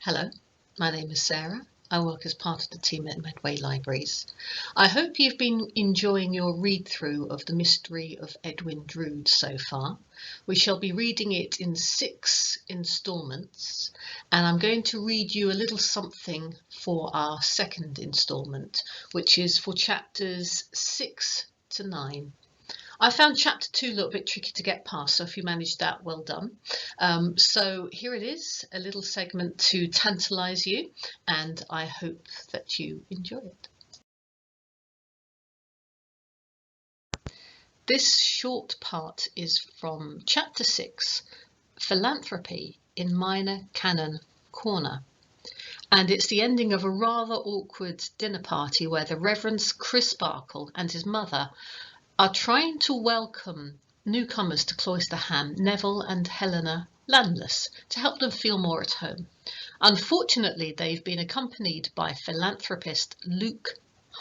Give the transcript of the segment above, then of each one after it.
Hello, my name is Sarah. I work as part of the team at Medway Libraries. I hope you've been enjoying your read-through of the Mystery of Edwin Drood so far. We shall be reading it in 6 instalments, and I'm going to read you a little something for our second instalment, which is for chapters 6 to 9. I found chapter 2 a little bit tricky to get past, so if you managed that, well done. So here it is, a little segment to tantalise you, and I hope that you enjoy it. This short part is from chapter 6, Philanthropy in Minor Canon Corner. And it's the ending of a rather awkward dinner party where the Reverend Crisparkle and his mother are trying to welcome newcomers to Cloisterham, Neville and Helena Landless, to help them feel more at home. Unfortunately, they've been accompanied by philanthropist Luke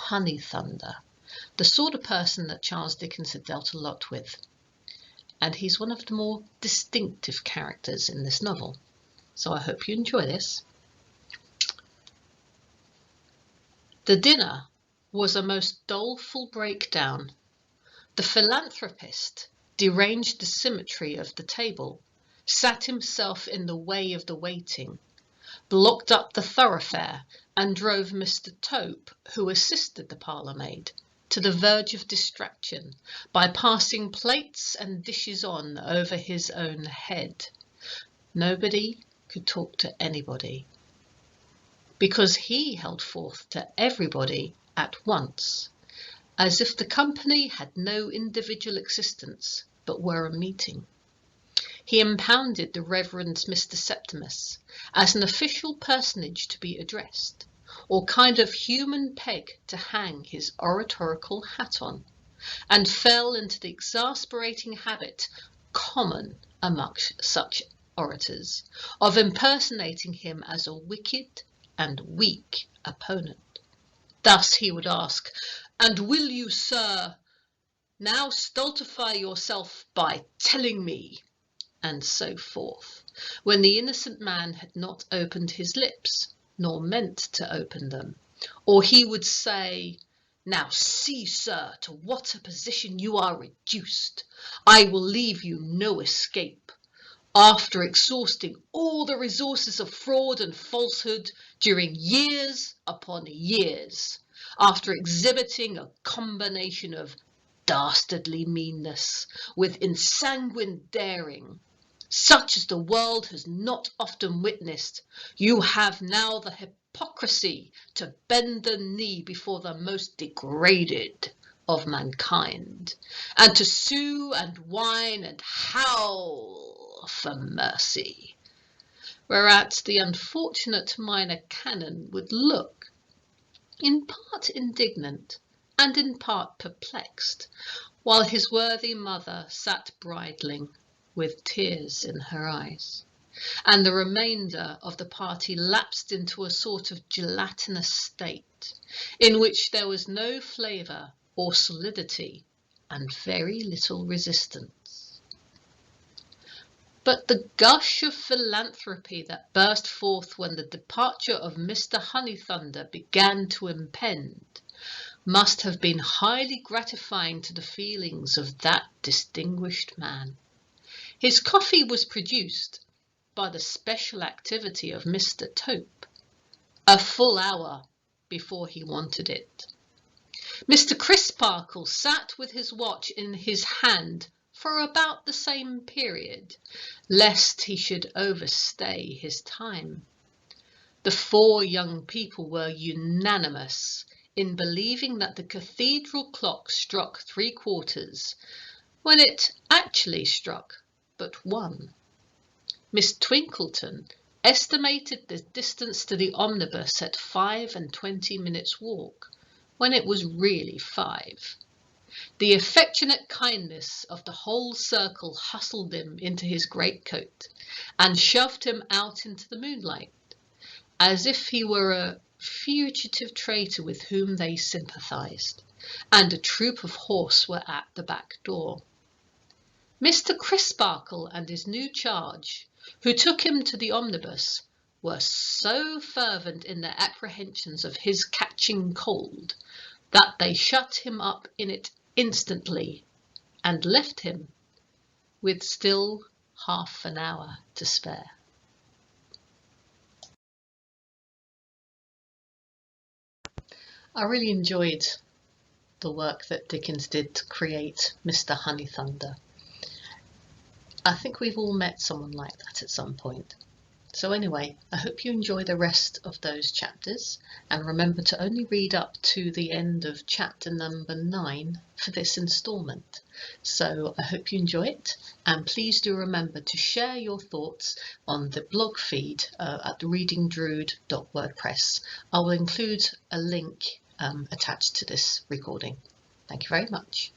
Honeythunder, the sort of person that Charles Dickens had dealt a lot with. And he's one of the more distinctive characters in this novel. So I hope you enjoy this. The dinner was a most doleful breakdown. The philanthropist deranged the symmetry of the table, sat himself in the way of the waiting, blocked up the thoroughfare, and drove Mr. Tope, who assisted the parlour-maid, to the verge of distraction by passing plates and dishes on over his own head. Nobody could talk to anybody, because he held forth to everybody at once, as if the company had no individual existence, but were a meeting. He impounded the Reverend Mr. Septimus as an official personage to be addressed, or kind of human peg to hang his oratorical hat on, and fell into the exasperating habit common amongst such orators of impersonating him as a wicked and weak opponent. Thus he would ask, "And will you, sir, now stultify yourself by telling me," and so forth, when the innocent man had not opened his lips, nor meant to open them. Or he would say, "Now see, sir, to what a position you are reduced. I will leave you no escape. After exhausting all the resources of fraud and falsehood during years upon years, after exhibiting a combination of dastardly meanness with ensanguined daring, such as the world has not often witnessed, you have now the hypocrisy to bend the knee before the most degraded of mankind, and to sue and whine and howl for mercy." Whereat the unfortunate Minor Canon would look, in part indignant and in part perplexed, while his worthy mother sat bridling with tears in her eyes, and the remainder of the party lapsed into a sort of gelatinous state, in which there was no flavour or solidity and very little resistance. But the gush of philanthropy that burst forth when the departure of Mr. Honeythunder began to impend must have been highly gratifying to the feelings of that distinguished man. His coffee was produced by the special activity of Mr. Tope, a full hour before he wanted it. Mr. Crisparkle sat with his watch in his hand for about the same period, lest he should overstay his time. The 4 young people were unanimous in believing that the cathedral clock struck 3/4, when it actually struck but 1. Miss Twinkleton estimated the distance to the omnibus at 25 minutes' walk, when it was really 5. The affectionate kindness of the whole circle hustled him into his greatcoat and shoved him out into the moonlight, as if he were a fugitive traitor with whom they sympathised, and a troop of horse were at the back door. Mr. Crisparkle and his new charge, who took him to the omnibus, were so fervent in their apprehensions of his catching cold that they shut him up in it instantly, and left him with still half an hour to spare. I really enjoyed the work that Dickens did to create Mr. Honeythunder. I think we've all met someone like that at some point. So anyway, I hope you enjoy the rest of those chapters, and remember to only read up to the end of chapter number 9 for this instalment. So I hope you enjoy it, and please do remember to share your thoughts on the blog feed at readingdrood.wordpress. I will include a link attached to this recording. Thank you very much.